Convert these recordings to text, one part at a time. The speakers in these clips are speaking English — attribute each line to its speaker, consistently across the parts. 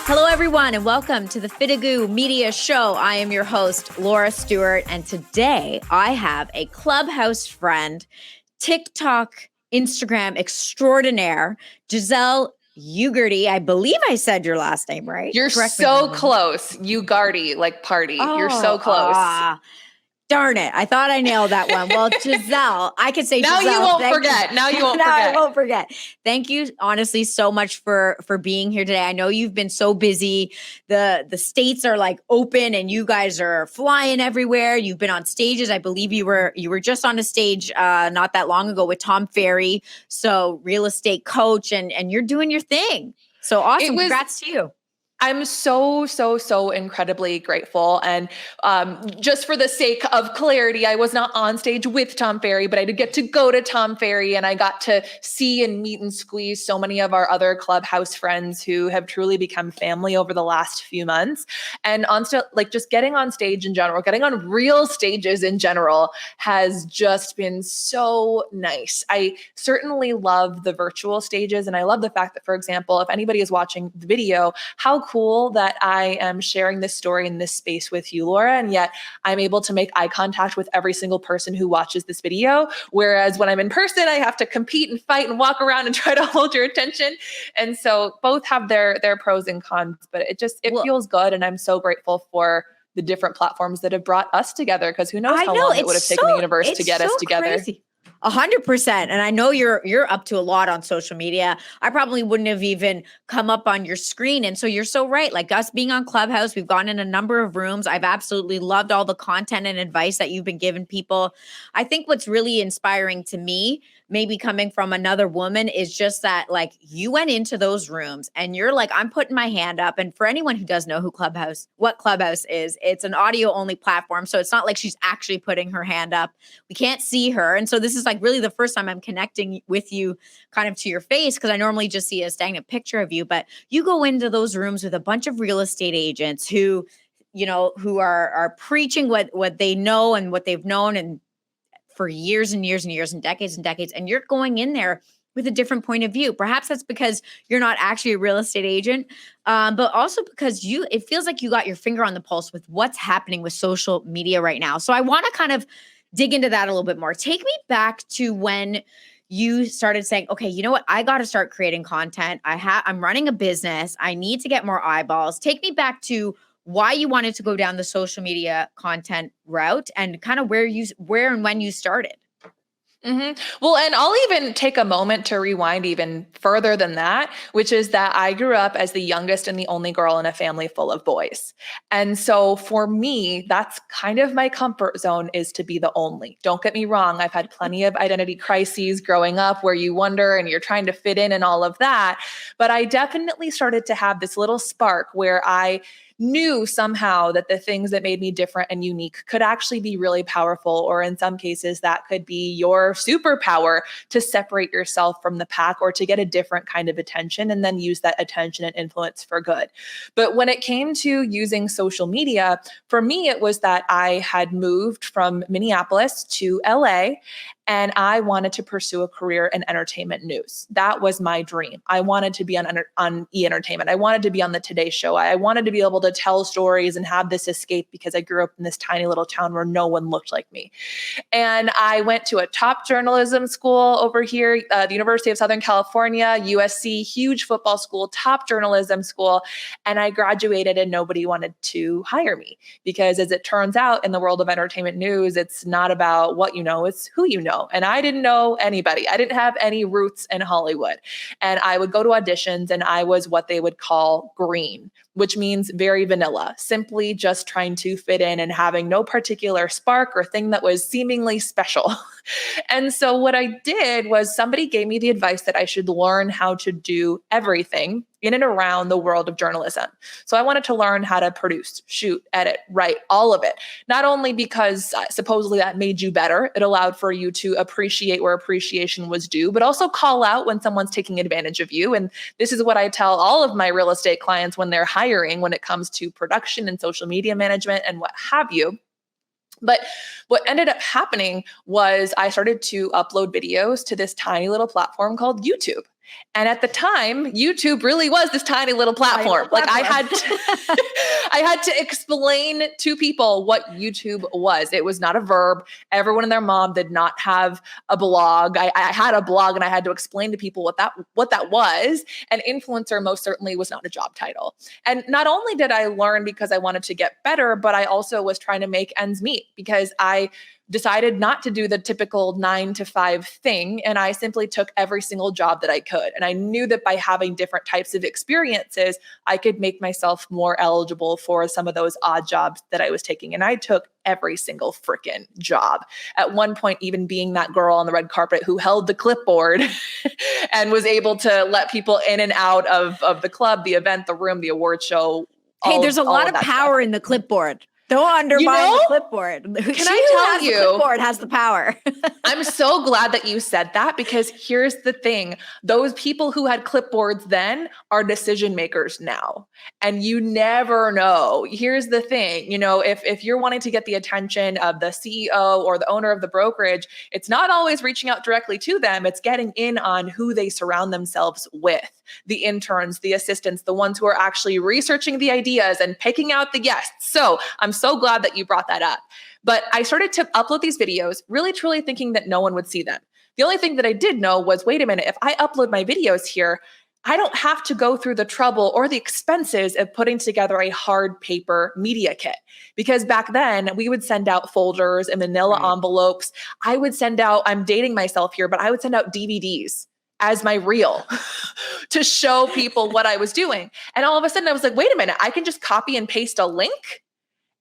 Speaker 1: Hello, everyone, and welcome to the FTGU Media Show. I am your host, Laura Stewart, and today I have a Clubhouse friend, TikTok, Instagram extraordinaire, Giselle Ugarte. I believe I said your last name right.
Speaker 2: You're so close. Ugarte, like party. You're so close.
Speaker 1: Darn it. I thought I nailed that one. Well, Giselle, I could say
Speaker 2: now
Speaker 1: Giselle.
Speaker 2: You won't forget. Now you won't
Speaker 1: now
Speaker 2: forget.
Speaker 1: I won't forget. Thank you, honestly, so much for being here today. I know you've been so busy. The states are like open and you guys are flying everywhere. You've been on stages. I believe you were just on a stage not that long ago with Tom Ferry. So real estate coach and you're doing your thing. So awesome. Congrats to you.
Speaker 2: I'm so incredibly grateful. And just for the sake of clarity, I was not on stage with Tom Ferry, but I did get to go to Tom Ferry and I got to see and meet and squeeze so many of our other Clubhouse friends who have truly become family over the last few months. And just getting on stage in general, getting on real stages in general has just been so nice. I certainly love the virtual stages. And I love the fact that, for example, if anybody is watching the video, how cool that I am sharing this story in this space with you, Laura, and yet I'm able to make eye contact with every single person who watches this video. Whereas when I'm in person, I have to compete and fight and walk around and try to hold your attention. And so both have their pros and cons, but it feels good. And I'm so grateful for the different platforms that have brought us together, because who knows how long it would have taken the universe to get us together.
Speaker 1: Crazy. 100%. And I know you're up to a lot on social media. I probably wouldn't have even come up on your screen. And so you're so right. Like us being on Clubhouse, we've gone in a number of rooms. I've absolutely loved all the content and advice that you've been giving people. I think what's really inspiring to me, maybe coming from another woman, is just that like you went into those rooms and you're like, I'm putting my hand up. And for anyone who does know what Clubhouse is, it's an audio only platform. So it's not like she's actually putting her hand up. We can't see her. And so this is like really the first time I'm connecting with you kind of to your face, because I normally just see a stagnant picture of you. But you go into those rooms with a bunch of real estate agents who are preaching what they know and what they've known and for years and years and years and decades, and you're going in there with a different point of view. Perhaps that's because you're not actually a real estate agent, but also because it feels like you got your finger on the pulse with what's happening with social media right now. So I want to kind of dig into that a little bit more. Take me back to when you started saying, okay, you know what? I got to start creating content. I'm running a business. I need to get more eyeballs. Take me back to why you wanted to go down the social media content route and kind of where and when you started.
Speaker 2: Mm-hmm. Well, and I'll even take a moment to rewind even further than that, which is that I grew up as the youngest and the only girl in a family full of boys. And so for me, that's kind of my comfort zone, is to be the only. Don't get me wrong. I've had plenty of identity crises growing up where you wonder and you're trying to fit in and all of that. But I definitely started to have this little spark where I knew somehow that the things that made me different and unique could actually be really powerful, or in some cases that could be your superpower to separate yourself from the pack or to get a different kind of attention and then use that attention and influence for good. But when it came to using social media, for me, it was that I had moved from Minneapolis to LA and I wanted to pursue a career in entertainment news. That was my dream. I wanted to be on E! Entertainment. I wanted to be on the Today Show. I wanted to be able to tell stories and have this escape, because I grew up in this tiny little town where no one looked like me. And I went to a top journalism school over here, the University of Southern California, USC, huge football school, top journalism school. And I graduated and nobody wanted to hire me, because as it turns out in the world of entertainment news, it's not about what you know, it's who you know. And I didn't know anybody. I didn't have any roots in Hollywood. And I would go to auditions and I was what they would call green, which means very vanilla, simply just trying to fit in and having no particular spark or thing that was seemingly special. And so what I did was somebody gave me the advice that I should learn how to do everything in and around the world of journalism. So I wanted to learn how to produce, shoot, edit, write, all of it. Not only because supposedly that made you better, it allowed for you to appreciate where appreciation was due, but also call out when someone's taking advantage of you. And this is what I tell all of my real estate clients when they're hiring, when it comes to production and social media management and what have you. But what ended up happening was I started to upload videos to this tiny little platform called YouTube. And at the time, YouTube really was this tiny little platform. Like I had to explain to people what YouTube was. It was not a verb. Everyone and their mom did not have a blog. I had a blog and I had to explain to people what that was. And influencer most certainly was not a job title. And not only did I learn because I wanted to get better, but I also was trying to make ends meet because I decided not to do the typical 9 to 5 thing. And I simply took every single job that I could. And I knew that by having different types of experiences, I could make myself more eligible for some of those odd jobs that I was taking. And I took every single freaking job. At one point, even being that girl on the red carpet who held the clipboard and was able to let people in and out of the club, the event, the room, the award show.
Speaker 1: Hey, there's a lot of power in the clipboard. Don't undermine the clipboard.
Speaker 2: Can I tell you?
Speaker 1: The clipboard has the power.
Speaker 2: I'm so glad that you said that because here's the thing. Those people who had clipboards then are decision makers now. And you never know. Here's the thing. If you're wanting to get the attention of the CEO or the owner of the brokerage, it's not always reaching out directly to them. It's getting in on who they surround themselves with. The interns, the assistants, the ones who are actually researching the ideas and picking out the guests. So I'm so glad that you brought that up. But I started to upload these videos, really, truly thinking that no one would see them. The only thing that I did know was, wait a minute, if I upload my videos here, I don't have to go through the trouble or the expenses of putting together a hard paper media kit. Because back then we would send out folders and manila envelopes. I would send out, I'm dating myself here, but I would send out DVDs as my reel to show people what I was doing. And all of a sudden I was like, wait a minute, I can just copy and paste a link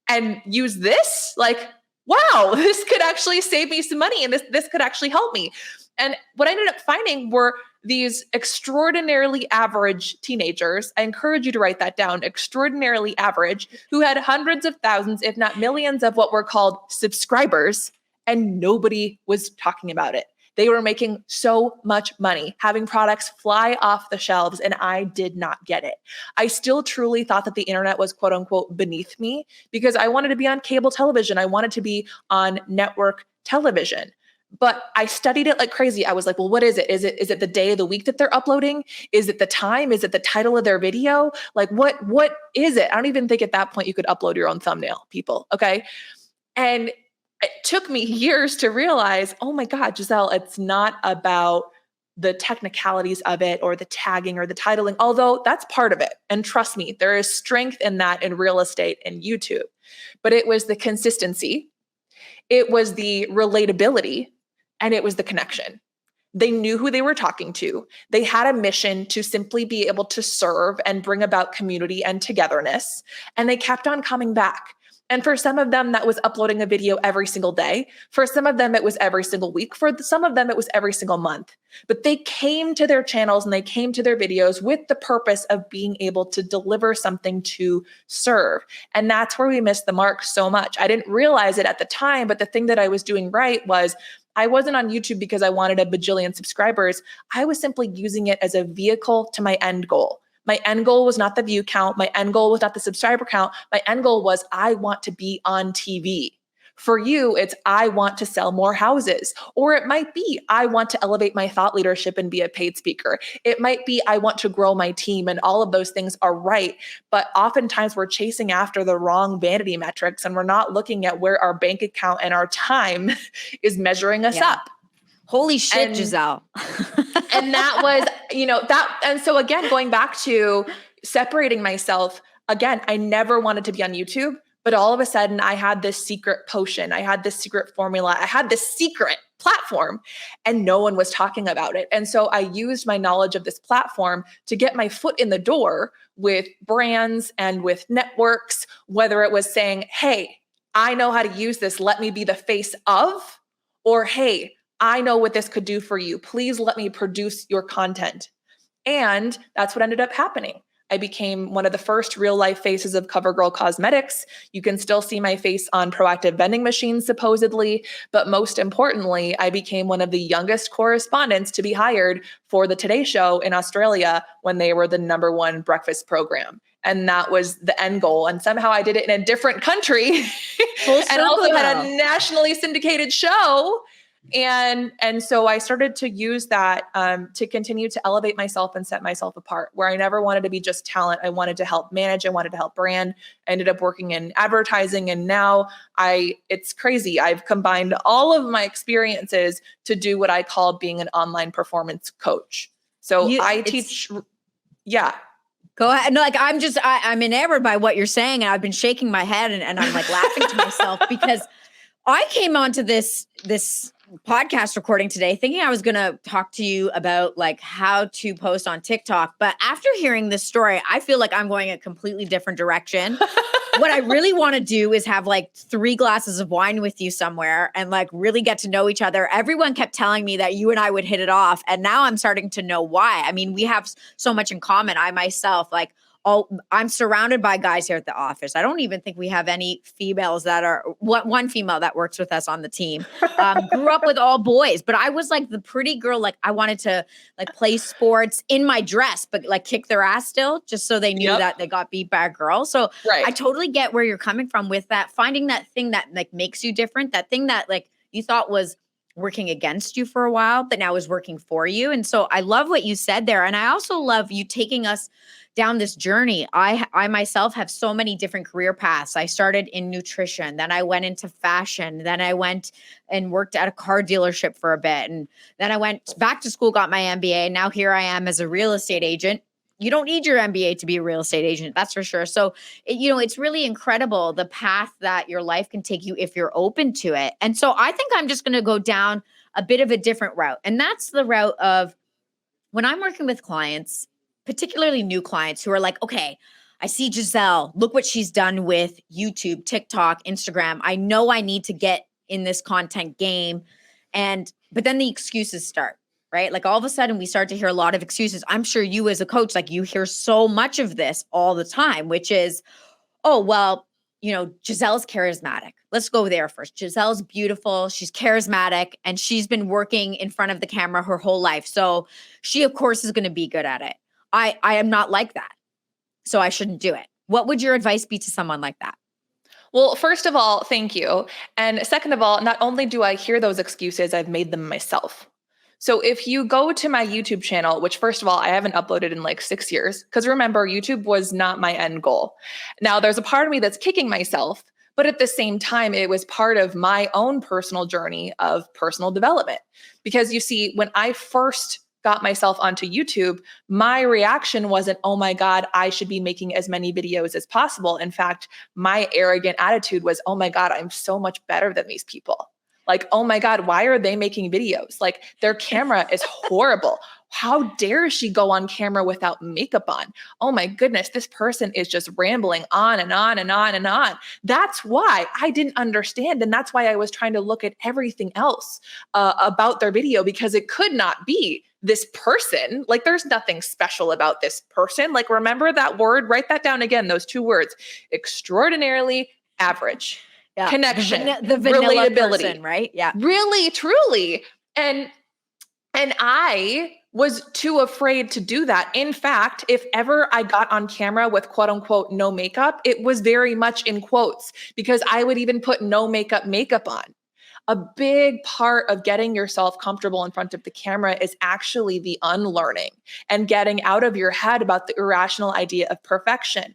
Speaker 2: and use this? Like, wow, this could actually save me some money and this could actually help me. And what I ended up finding were these extraordinarily average teenagers. I encourage you to write that down, extraordinarily average, who had hundreds of thousands, if not millions of what were called subscribers, and nobody was talking about it. They were making so much money, having products fly off the shelves, and I did not get it. I still truly thought that the internet was quote unquote beneath me because I wanted to be on cable television. I wanted to be on network television. But I studied it like crazy. I was like, well, what is it? Is it the day of the week that they're uploading? Is it the time? Is it the title of their video? Like what is it? I don't even think at that point you could upload your own thumbnail, people. Okay. And it took me years to realize, oh my God, Giselle, it's not about the technicalities of it or the tagging or the titling, although that's part of it. And trust me, there is strength in that in real estate and YouTube. But it was the consistency, it was the relatability, and it was the connection. They knew who they were talking to. They had a mission to simply be able to serve and bring about community and togetherness. And they kept on coming back. And for some of them, that was uploading a video every single day. For some of them, it was every single week. For some of them, it was every single month. But they came to their channels and they came to their videos with the purpose of being able to deliver something to serve. And that's where we missed the mark so much. I didn't realize it at the time, but the thing that I was doing right was I wasn't on YouTube because I wanted a bajillion subscribers. I was simply using it as a vehicle to my end goal. My end goal was not the view count. My end goal was not the subscriber count. My end goal was I want to be on TV. For you, it's I want to sell more houses. Or it might be I want to elevate my thought leadership and be a paid speaker. It might be I want to grow my team, and all of those things are right. But oftentimes we're chasing after the wrong vanity metrics and we're not looking at where our bank account and our time is measuring us up.
Speaker 1: Holy shit, Giselle.
Speaker 2: And that was, that. And so again, going back to separating myself, again, I never wanted to be on YouTube, but all of a sudden I had this secret potion. I had this secret formula. I had this secret platform and no one was talking about it. And so I used my knowledge of this platform to get my foot in the door with brands and with networks, whether it was saying, hey, I know how to use this. Let me be the face of, or hey, I know what this could do for you. Please let me produce your content. And that's what ended up happening. I became one of the first real life faces of CoverGirl Cosmetics. You can still see my face on Proactive Vending Machines, supposedly. But most importantly, I became one of the youngest correspondents to be hired for the Today Show in Australia when they were the #1 breakfast program. And that was the end goal. And somehow I did it in a different country and also had a nationally syndicated show. And so I started to use that to continue to elevate myself and set myself apart, where I never wanted to be just talent. I wanted to help manage. I wanted to help brand. I ended up working in advertising. And now it's crazy. I've combined all of my experiences to do what I call being an online performance coach. So I teach. Yeah.
Speaker 1: Go ahead. No, like I'm enamored by what you're saying. And I've been shaking my head and I'm like laughing to myself because I came onto this podcast recording today thinking I was going to talk to you about like how to post on TikTok. But after hearing this story, I feel like I'm going a completely different direction. What I really want to do is have like 3 glasses of wine with you somewhere and like really get to know each other. Everyone kept telling me that you and I would hit it off. And now I'm starting to know why. I mean, we have so much in common. I myself, like, I'm surrounded by guys here at the office. I don't even think we have any females that are one female that works with us on the team. Grew up with all boys, but I was like the pretty girl. Like I wanted to like play sports in my dress, but like kick their ass still, just so they knew that they got beat by a girl. So I totally get where you're coming from with that, finding that thing that like makes you different, that thing that like you thought was working against you for a while, but now is working for you. And so I love what you said there. And I also love you taking us down this journey. I myself have so many different career paths. I started in nutrition, then I went into fashion, then I went and worked at a car dealership for a bit. And then I went back to school, got my MBA. Now here I am as a real estate agent. You don't need your MBA to be a real estate agent, that's for sure. So, it's really incredible the path that your life can take you if you're open to it. And so I think I'm just going to go down a bit of a different route. And that's the route of when I'm working with clients, particularly new clients who are like, okay, I see Giselle, look what she's done with YouTube, TikTok, Instagram. I know I need to get in this content game. But then the excuses start, right? Like all of a sudden we start to hear a lot of excuses. I'm sure you as a coach, like you hear so much of this all the time, which is, oh, well, Giselle's charismatic. Let's go there first. Giselle's beautiful. She's charismatic and she's been working in front of the camera her whole life. So she, of course, is going to be good at it. I am not like that. So I shouldn't do it. What would your advice be to someone like that?
Speaker 2: Well, first of all, thank you. And second of all, not only do I hear those excuses, I've made them myself. So if you go to my YouTube channel, which first of all, I haven't uploaded in like 6 years, because remember, YouTube was not my end goal. Now there's a part of me that's kicking myself, but at the same time, it was part of my own personal journey of personal development. Because you see, when I first got myself onto YouTube, my reaction wasn't, oh my God, I should be making as many videos as possible. In fact, my arrogant attitude was, oh my God, I'm so much better than these people. Like, oh my God, why are they making videos? Like their camera is horrible. How dare she go on camera without makeup on? Oh my goodness, this person is just rambling on and on and on and on. That's why I didn't understand. And that's why I was trying to look at everything else about their video, because it could not be this person. Like there's nothing special about this person. Like remember that word, write that down again, those 2 words, extraordinarily average. Yeah. Connection,
Speaker 1: the vanilla
Speaker 2: relatability,
Speaker 1: person, right? Yeah.
Speaker 2: Really, truly. And I was too afraid to do that. In fact, if ever I got on camera with quote unquote no makeup, it was very much in quotes, because I would even put no makeup on. A big part of getting yourself comfortable in front of the camera is actually the unlearning and getting out of your head about the irrational idea of perfection.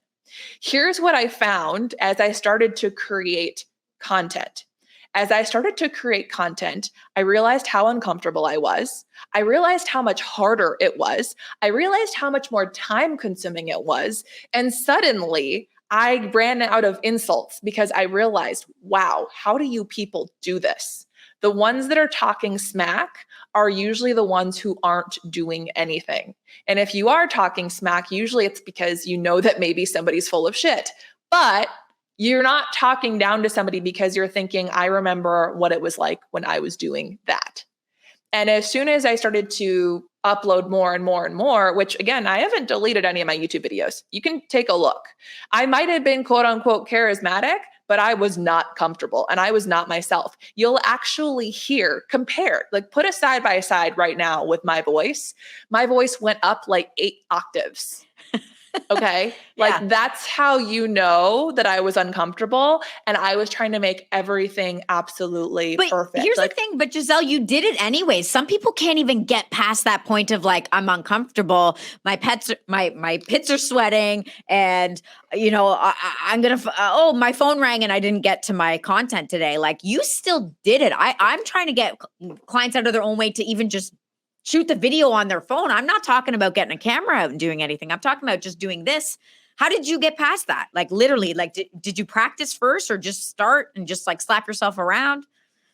Speaker 2: Here's what I found as I started to create content. As I started to create content, I realized how uncomfortable I was. I realized how much harder it was. I realized how much more time consuming it was. And suddenly I ran out of insults because I realized, wow, how do you people do this? The ones that are talking smack are usually the ones who aren't doing anything. And if you are talking smack, usually it's because you know that maybe somebody's full of shit. But you're not talking down to somebody because you're thinking, I remember what it was like when I was doing that. And as soon as I started to upload more and more and more, which again, I haven't deleted any of my YouTube videos. You can take a look. I might have been quote unquote charismatic, but I was not comfortable and I was not myself. You'll actually hear compared, like put a side by side right now with my voice. My voice went up like 8 octaves. Okay.
Speaker 1: Yeah.
Speaker 2: Like that's how you know that I was uncomfortable and I was trying to make everything absolutely
Speaker 1: But
Speaker 2: perfect.
Speaker 1: here's the
Speaker 2: Like,
Speaker 1: thing, but Giselle, you did it anyways. Some people can't even get past that point of like, I'm uncomfortable. My pits are sweating, and I'm gonna. Oh, my phone rang, and I didn't get to my content today. Like, you still did it. I'm trying to get clients out of their own way to even just shoot the video on their phone. I'm not talking about getting a camera out and doing anything. I'm talking about just doing this. How did you get past that? Like literally, like did you practice first or just start and just like slap yourself around?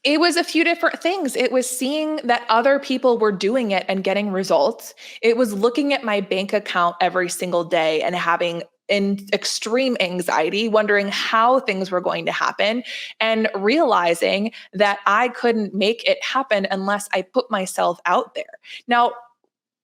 Speaker 2: it was a few different things. It was seeing that other people were doing it and getting results. It was looking at my bank account every single day and having in extreme anxiety, wondering how things were going to happen and realizing that I couldn't make it happen unless I put myself out there. Now,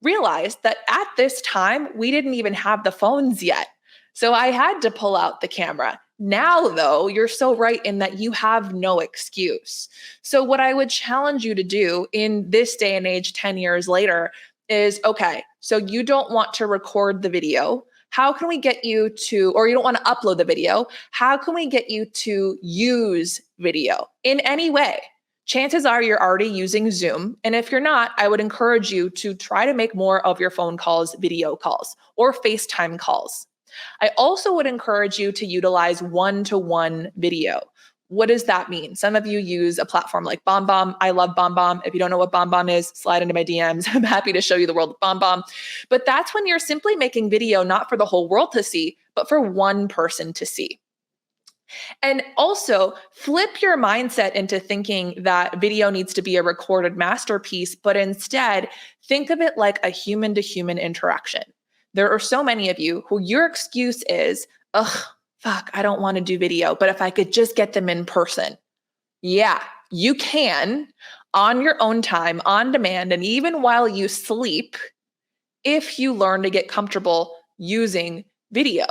Speaker 2: realize that at this time, we didn't even have the phones yet. So I had to pull out the camera. Now, though, you're so right in that you have no excuse. So, what I would challenge you to do in this day and age, 10 years later, is okay, so you don't want to record the video. How can we get you to, or you don't want to upload the video? How can we get you to use video in any way? Chances are you're already using Zoom. And if you're not, I would encourage you to try to make more of your phone calls video calls or FaceTime calls. I also would encourage you to utilize one-to-one video. What does that mean? Some of you use a platform like BombBomb. I love BombBomb. If you don't know what BombBomb is, slide into my DMs. I'm happy to show you the world of BombBomb. But that's when you're simply making video not for the whole world to see, but for one person to see. And also flip your mindset into thinking that video needs to be a recorded masterpiece, but instead think of it like a human to human interaction. There are so many of you who your excuse is, ugh, fuck, I don't want to do video, but if I could just get them in person. Yeah, you can on your own time, on demand, and even while you sleep, if you learn to get comfortable using video.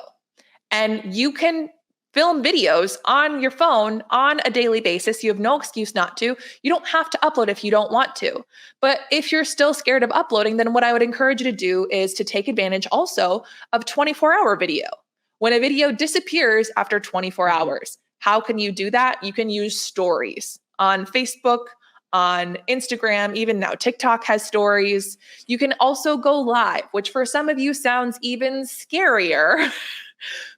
Speaker 2: And you can film videos on your phone on a daily basis. You have no excuse not to. You don't have to upload if you don't want to. But if you're still scared of uploading, then what I would encourage you to do is to take advantage also of 24-hour video. When a video disappears after 24 hours, how can you do that? You can use stories on Facebook, on Instagram, even now TikTok has stories. You can also go live, which for some of you sounds even scarier.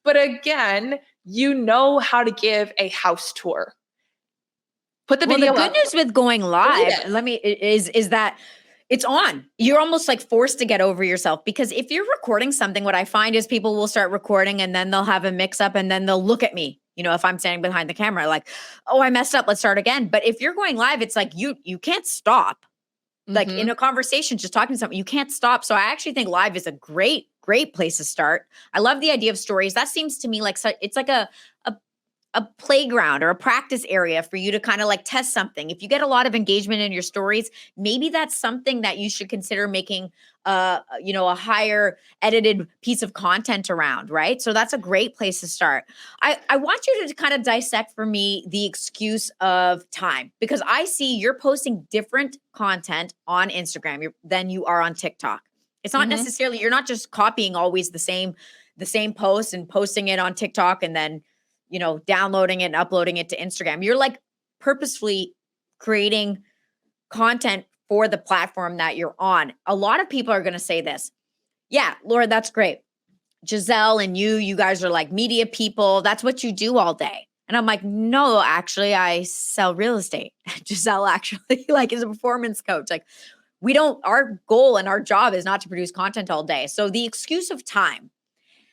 Speaker 2: But again, you know how to give a house tour. Put the video
Speaker 1: Well, the
Speaker 2: up.
Speaker 1: good news with going live, is that it's on. You're almost like forced to get over yourself, because if you're recording something, what I find is people will start recording and then they'll have a mix up and then they'll look at me. If I'm standing behind the camera, like, oh, I messed up. Let's start again. But if you're going live, it's like you can't stop. Like in a conversation, just talking to someone, you can't stop. So I actually think live is a great place to start. I love the idea of stories. That seems to me like it's like a playground or a practice area for you to kind of like test something. If you get a lot of engagement in your stories, maybe that's something that you should consider making a higher edited piece of content around, right? So that's a great place to start. I want you to kind of dissect for me the excuse of time, because I see you're posting different content on Instagram than you are on TikTok. It's not necessarily, you're not just copying always the same post and posting it on TikTok and then downloading it and uploading it to Instagram. You're like purposefully creating content for the platform that you're on. A lot of people are going to say this. Yeah, Laura, that's great. Giselle and you guys are like media people. That's what you do all day. And I'm like, no, actually, I sell real estate. Giselle actually like is a performance coach. Like our goal and our job is not to produce content all day. So the excuse of time,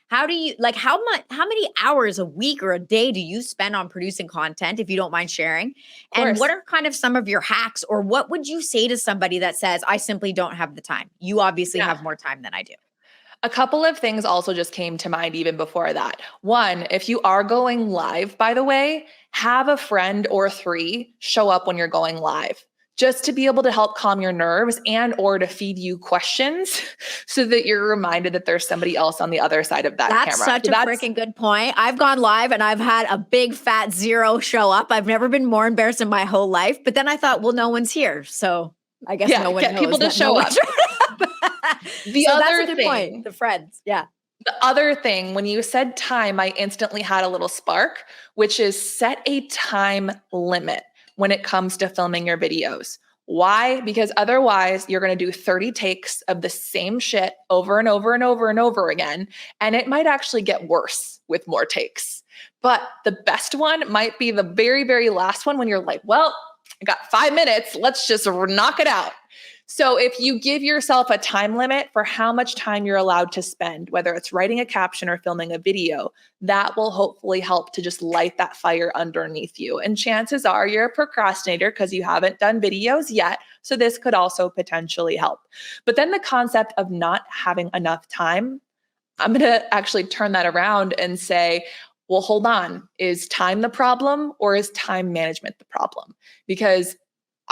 Speaker 1: how do you how many hours a week or a day do you spend on producing content, if you don't mind sharing? And what are kind of some of your hacks, or what would you say to somebody that says, I simply don't have the time? You obviously have more time than I do.
Speaker 2: A couple of things also just came to mind even before that. One, if you are going live, by the way, have a friend or three show up when you're going live, just to be able to help calm your nerves and or to feed you questions so that you're reminded that there's somebody else on the other side of that camera.
Speaker 1: That's such a freaking good point. I've gone live and I've had a big fat zero show up. I've never been more embarrassed in my whole life. But then I thought, well, no one's here. So I guess no one
Speaker 2: get
Speaker 1: knows
Speaker 2: people to show up.
Speaker 1: The other thing, the friends. Yeah.
Speaker 2: The other thing, when you said time, I instantly had a little spark, which is set a time limit when it comes to filming your videos. Why? Because otherwise you're going to do 30 takes of the same shit over and over and over and over again. And it might actually get worse with more takes. But the best one might be the very, very last one when you're like, well, I got 5 minutes. Let's just knock it out. So if you give yourself a time limit for how much time you're allowed to spend, whether it's writing a caption or filming a video, that will hopefully help to just light that fire underneath you. And chances are you're a procrastinator because you haven't done videos yet. So this could also potentially help. But then the concept of not having enough time, I'm going to actually turn that around and say, well, hold on. Is time the problem or is time management the problem? Because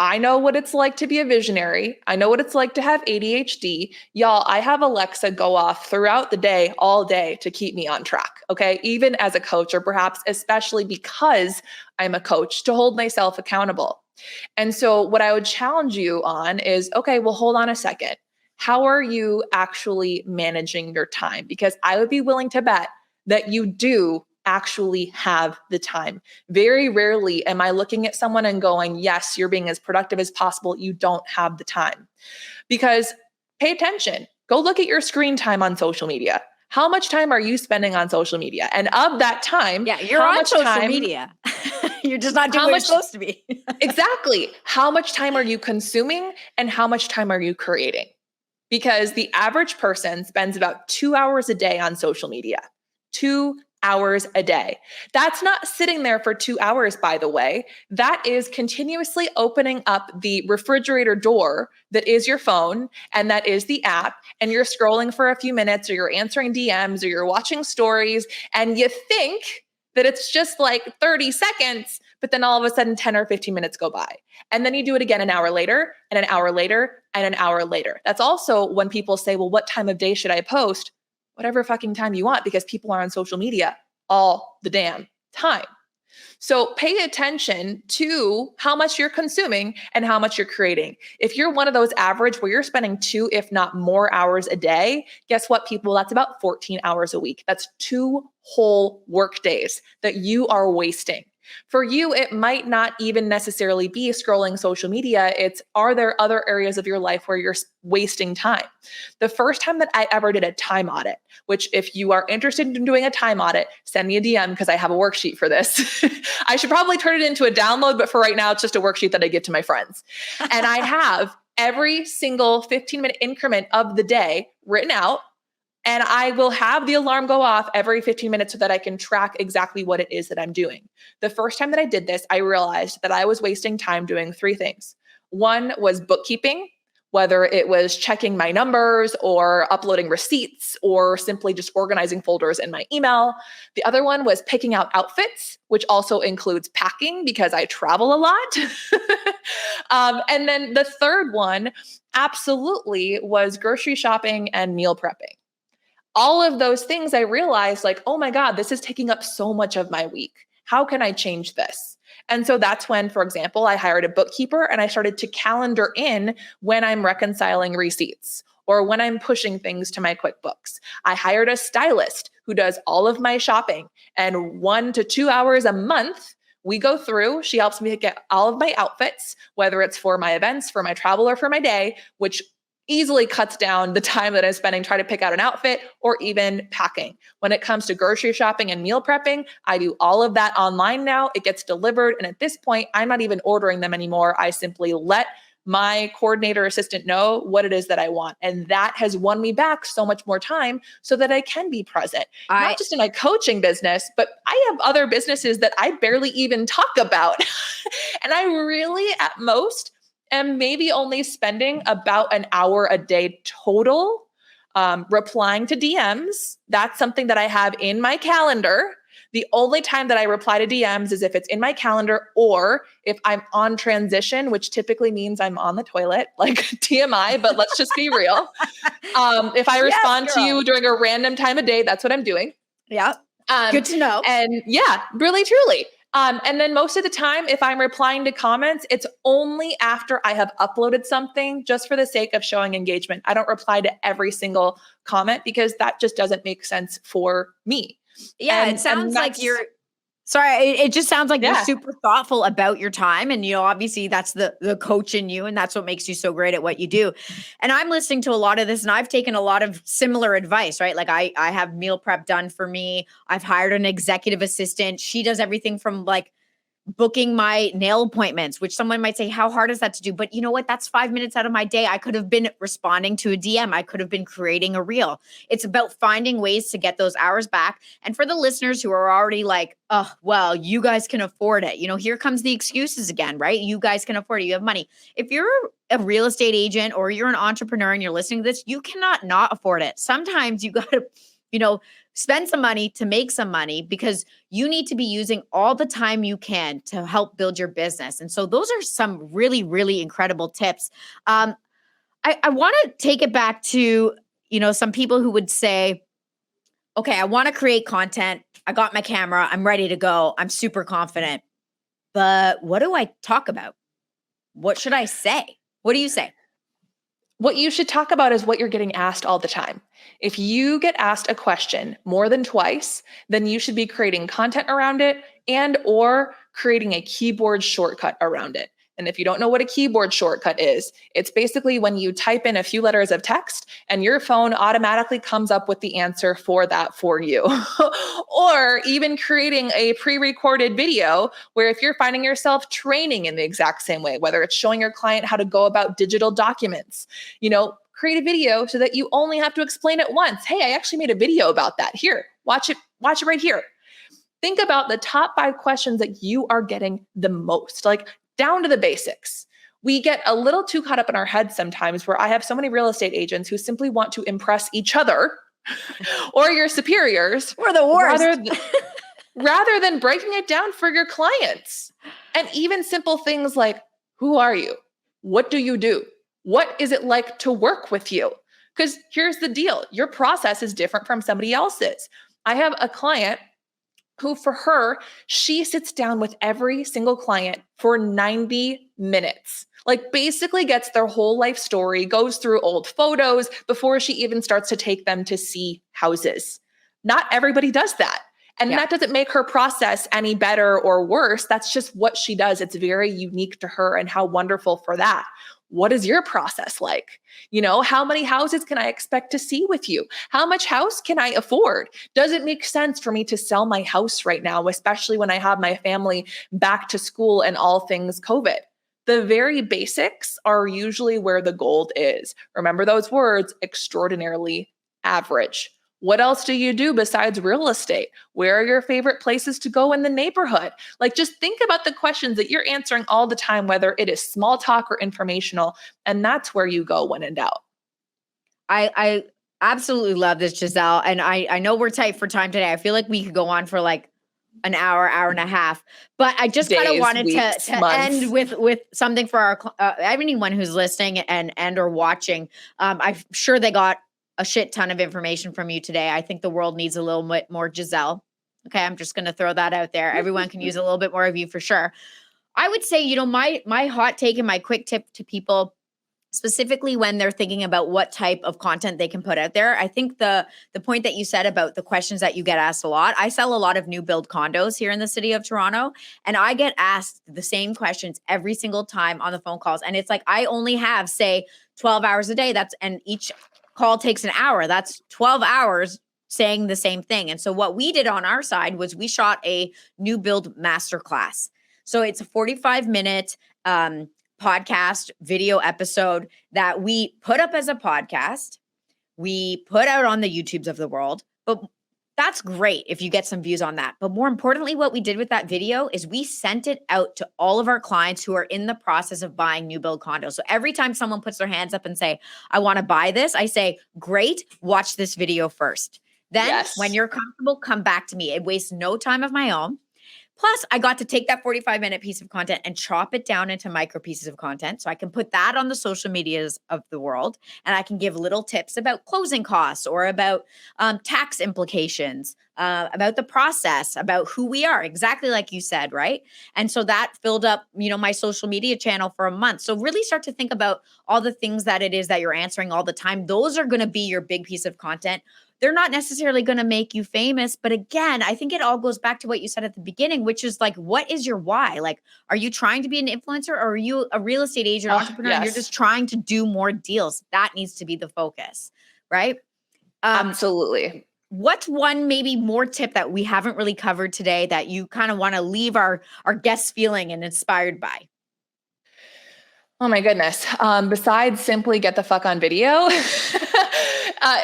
Speaker 2: I know what it's like to be a visionary. I know what it's like to have ADHD. Y'all, I have Alexa go off throughout the day, all day to keep me on track. Okay. Even as a coach, or perhaps especially because I'm a coach, to hold myself accountable. And so what I would challenge you on is, okay, well, hold on a second. How are you actually managing your time? Because I would be willing to bet that you do actually have the time. Very rarely am I looking at someone and going, yes, you're being as productive as possible. You don't have the time. Because pay attention. Go look at your screen time on social media. How much time are you spending on social media? And of that time,
Speaker 1: Yeah, you're on social media. You're just not doing what you're supposed to be.
Speaker 2: Exactly. How much time are you consuming and how much time are you creating? Because the average person spends about 2 hours a day on social media. 2 hours a day. That's not sitting there for 2 hours, by the way. That is continuously opening up the refrigerator door that is your phone and that is the app. And you're scrolling for a few minutes or you're answering DMs or you're watching stories and you think that it's just like 30 seconds, but then all of a sudden 10 or 15 minutes go by. And then you do it again an hour later and an hour later and an hour later. That's also when people say, well, what time of day should I post? Whatever fucking time you want, because people are on social media all the damn time. So pay attention to how much you're consuming and how much you're creating. If you're one of those average where you're spending 2, if not more hours a day, guess what, people? That's about 14 hours a week. That's 2 whole work days that you are wasting. For you, it might not even necessarily be scrolling social media. It's, are there other areas of your life where you're wasting time? The first time that I ever did a time audit, which if you are interested in doing a time audit, send me a DM because I have a worksheet for this. I should probably turn it into a download, but for right now, it's just a worksheet that I give to my friends. And I have every single 15-minute increment of the day written out. And I will have the alarm go off every 15 minutes so that I can track exactly what it is that I'm doing. The first time that I did this, I realized that I was wasting time doing 3 things. One was bookkeeping, whether it was checking my numbers or uploading receipts or simply just organizing folders in my email. The other one was picking out outfits, which also includes packing because I travel a lot. And then the third one absolutely was grocery shopping and meal prepping. All of those things I realized like, oh my God, this is taking up so much of my week. How can I change this? And so that's when, for example, I hired a bookkeeper and I started to calendar in when I'm reconciling receipts or when I'm pushing things to my QuickBooks. I hired a stylist who does all of my shopping, and 1 to 2 hours a month, we go through, she helps me get all of my outfits, whether it's for my events, for my travel, or for my day, which easily cuts down the time that I'm spending trying to pick out an outfit or even packing. When it comes to grocery shopping and meal prepping, I do all of that online now. It gets delivered. And at this point, I'm not even ordering them anymore. I simply let my coordinator assistant know what it is that I want. And that has won me back so much more time so that I can be present, not just in my coaching business, but I have other businesses that I barely even talk about. And I really, at most, am maybe only spending about an hour a day total replying to DMs. That's something that I have in my calendar. The only time that I reply to DMs is if it's in my calendar or if I'm on transition, which typically means I'm on the toilet, like TMI, but let's just be real. If I respond to you during a random time of day, that's what I'm doing.
Speaker 1: Yeah. Good to know.
Speaker 2: And yeah, really, truly. And then most of the time, if I'm replying to comments, it's only after I have uploaded something just for the sake of showing engagement. I don't reply to every single comment because that just doesn't make sense for me.
Speaker 1: Yeah, it sounds like you're sorry. It just sounds like you're super thoughtful about your time. And, obviously that's the coach in you. And that's what makes you so great at what you do. And I'm listening to a lot of this and I've taken a lot of similar advice, right? Like I have meal prep done for me. I've hired an executive assistant. She does everything from like booking my nail appointments, which someone might say, how hard is that to do? But you know what? That's 5 minutes out of my day. I could have been responding to a DM. I could have been creating a reel. It's about finding ways to get those hours back. And for the listeners who are already like, oh, well, you guys can afford it. Here comes the excuses again, right? You guys can afford it. You have money. If you're a real estate agent or you're an entrepreneur and you're listening to this, you cannot not afford it. Sometimes you got to, spend some money to make some money because you need to be using all the time you can to help build your business. And so those are some really, really incredible tips. I want to take it back to, some people who would say, okay, I want to create content. I got my camera. I'm ready to go. I'm super confident. But what do I talk about? What should I say? What do you say?
Speaker 2: What you should talk about is what you're getting asked all the time. If you get asked a question more than twice, then you should be creating content around it and or creating a keyboard shortcut around it. And if you don't know what a keyboard shortcut is, it's basically when you type in a few letters of text and your phone automatically comes up with the answer for that for you. Or even creating a pre-recorded video where if you're finding yourself training in the exact same way, whether it's showing your client how to go about digital documents, create a video so that you only have to explain it once. Hey, I actually made a video about that. Here, watch it right here. Think about the top 5 questions that you are getting the most, like down to the basics. We get a little too caught up in our heads sometimes where I have so many real estate agents who simply want to impress each other or your superiors.
Speaker 1: We're the worst.
Speaker 2: Rather than breaking it down for your clients. And even simple things like, who are you? What do you do? What is it like to work with you? Because here's the deal. Your process is different from somebody else's. I have a client who, for her, she sits down with every single client for 90 minutes. Like basically gets their whole life story, goes through old photos before she even starts to take them to see houses. Not everybody does that. And that doesn't make her process any better or worse. That's just what she does. It's very unique to her, and how wonderful for that. What is your process like? How many houses can I expect to see with you? How much house can I afford? Does it make sense for me to sell my house right now, especially when I have my family back to school and all things COVID? The very basics are usually where the gold is. Remember those words, extraordinarily average. What else do you do besides real estate? Where are your favorite places to go in the neighborhood? Like, just think about the questions that you're answering all the time, whether it is small talk or informational. And that's where you go when in doubt.
Speaker 1: I absolutely love this, Giselle. And I know we're tight for time today. I feel like we could go on for like an hour and a half, but I just kind of wanted to end with something for our anyone who's listening and or watching. I'm sure they got a shit ton of information from you today. I think the world needs a little bit more Giselle. Okay, I'm just going to throw that out there. Everyone can use a little bit more of you for sure. I would say, my hot take and my quick tip to people, specifically when they're thinking about what type of content they can put out there. I think the point that you said about the questions that you get asked a lot. I sell a lot of new build condos here in the city of Toronto, and I get asked the same questions every single time on the phone calls. And it's like, I only have, say, 12 hours a day. And each call takes an hour. That's 12 hours saying the same thing. And so what we did on our side was we shot a new build masterclass. So it's a 45-minute podcast video episode that we put up as a podcast. We put out on the YouTubes of the world, but that's great if you get some views on that. But more importantly, what we did with that video is we sent it out to all of our clients who are in the process of buying new build condos. So every time someone puts their hands up and say, I want to buy this, I say, great, watch this video first. Then when you're comfortable, come back to me. It wastes no time of my own. Plus, I got to take that 45-minute piece of content and chop it down into micro pieces of content. So I can put that on the social medias of the world, and I can give little tips about closing costs or about tax implications, about the process, about who we are, exactly like you said, right? And so that filled up, my social media channel for a month. So really start to think about all the things that it is that you're answering all the time. Those are going to be your big piece of content. They're not necessarily going to make you famous. But again, I think it all goes back to what you said at the beginning, which is like, what is your why? Like, are you trying to be an influencer, or are you a real estate agent, entrepreneur, and you're just trying to do more deals? That needs to be the focus, right?
Speaker 2: Absolutely.
Speaker 1: What's one maybe more tip that we haven't really covered today that you kind of want to leave our guests feeling and inspired by?
Speaker 2: Oh my goodness. Besides simply get the fuck on video,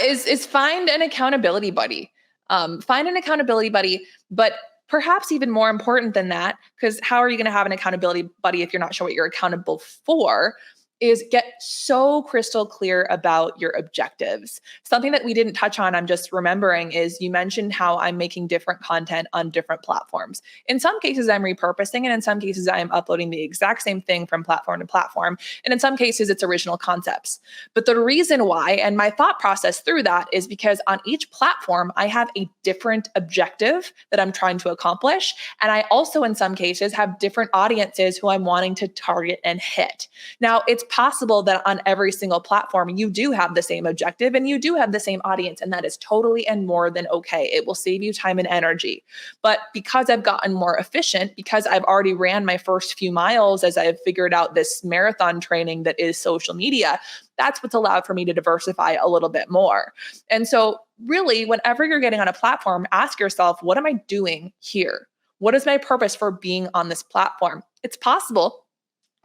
Speaker 2: is find an accountability buddy. Find an accountability buddy, but perhaps even more important than that, because how are you going to have an accountability buddy if you're not sure what you're accountable for? Is get so crystal clear about your objectives. Something that we didn't touch on, I'm just remembering, is you mentioned how I'm making different content on different platforms. In some cases, I'm repurposing, and in some cases, I am uploading the exact same thing from platform to platform. And in some cases, it's original concepts. But the reason why, and my thought process through that, is because on each platform, I have a different objective that I'm trying to accomplish. And I also, in some cases, have different audiences who I'm wanting to target and hit. Now, it's possible that on every single platform, you do have the same objective and you do have the same audience, and that is totally and more than okay. It will save you time and energy. But because I've gotten more efficient, because I've already ran my first few miles as I've figured out this marathon training that is social media, that's what's allowed for me to diversify a little bit more. And so really, whenever you're getting on a platform, ask yourself, what am I doing here? What is my purpose for being on this platform? It's possible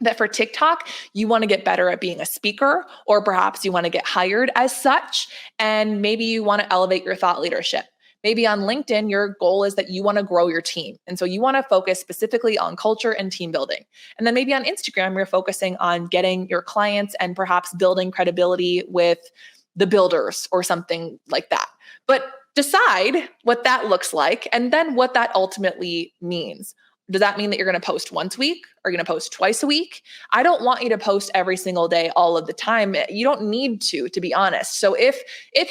Speaker 2: that for TikTok, you want to get better at being a speaker, or perhaps you want to get hired as such, and maybe you want to elevate your thought leadership. Maybe on LinkedIn, your goal is that you want to grow your team. And so you want to focus specifically on culture and team building. And then maybe on Instagram, you're focusing on getting your clients and perhaps building credibility with the builders or something like that. But decide what that looks like and then what that ultimately means. Does that mean that you're going to post once a week? Are you going to post twice a week? I don't want you to post every single day, all of the time. You don't need to be honest. So if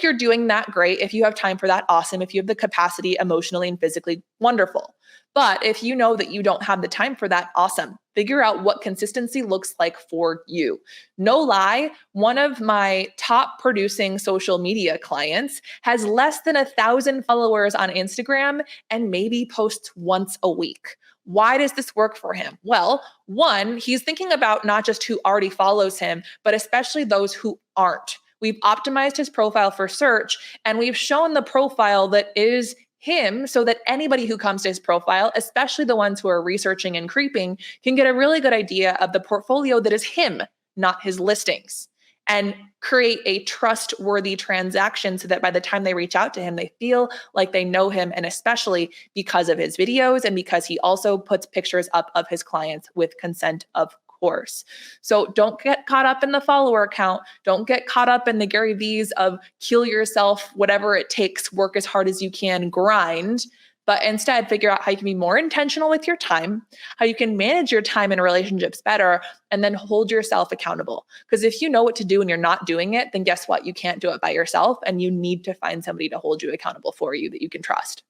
Speaker 2: you're doing that, great. If you have time for that, awesome. If you have the capacity emotionally and physically, wonderful. But if you know that you don't have the time for that, awesome. Figure out what consistency looks like for you. No lie, one of my top producing social media clients has less than 1,000 followers on Instagram and maybe posts once a week. Why does this work for him? Well, one, he's thinking about not just who already follows him, but especially those who aren't. We've optimized his profile for search, and we've shown the profile that is him so that anybody who comes to his profile, especially the ones who are researching and creeping, can get a really good idea of the portfolio that is him, not his listings, and create a trustworthy transaction so that by the time they reach out to him, they feel like they know him, and especially because of his videos and because he also puts pictures up of his clients with consent, of course. So don't get caught up in the follower count. Don't get caught up in the Gary V's of kill yourself, whatever it takes, work as hard as you can, grind. But instead, figure out how you can be more intentional with your time, how you can manage your time and relationships better, and then hold yourself accountable. Because if you know what to do and you're not doing it, then guess what? You can't do it by yourself, and you need to find somebody to hold you accountable for you that you can trust.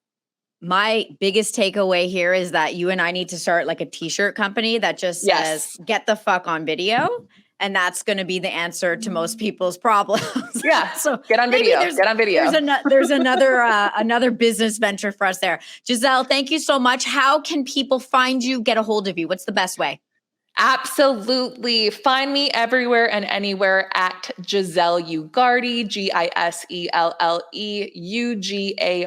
Speaker 1: My biggest takeaway here is that you and I need to start like a t-shirt company that just says, get the fuck on video. And that's going to be the answer to most people's problems.
Speaker 2: Yeah.
Speaker 1: So
Speaker 2: get on video. Get on video.
Speaker 1: There's another business venture for us there. Giselle, thank you so much. How can people find you, get a hold of you? What's the best way?
Speaker 2: Absolutely. Find me everywhere and anywhere at Giselle Ugarte, GISELLE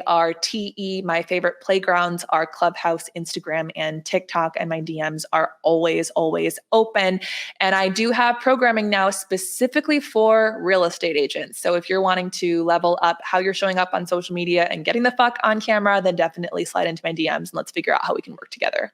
Speaker 2: UGARTE. My favorite playgrounds are Clubhouse, Instagram, and TikTok, and my DMs are always, always open. And I do have programming now specifically for real estate agents. So if you're wanting to level up how you're showing up on social media and getting the fuck on camera, then definitely slide into my DMs and let's figure out how we can work together.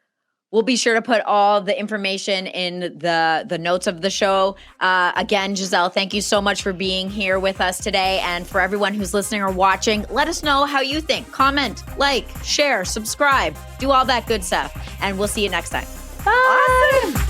Speaker 1: We'll be sure to put all the information in the notes of the show. Again, Giselle, thank you so much for being here with us today. And for everyone who's listening or watching, let us know how you think. Comment, like, share, subscribe, do all that good stuff. And we'll see you next time.
Speaker 2: Bye.
Speaker 1: Awesome.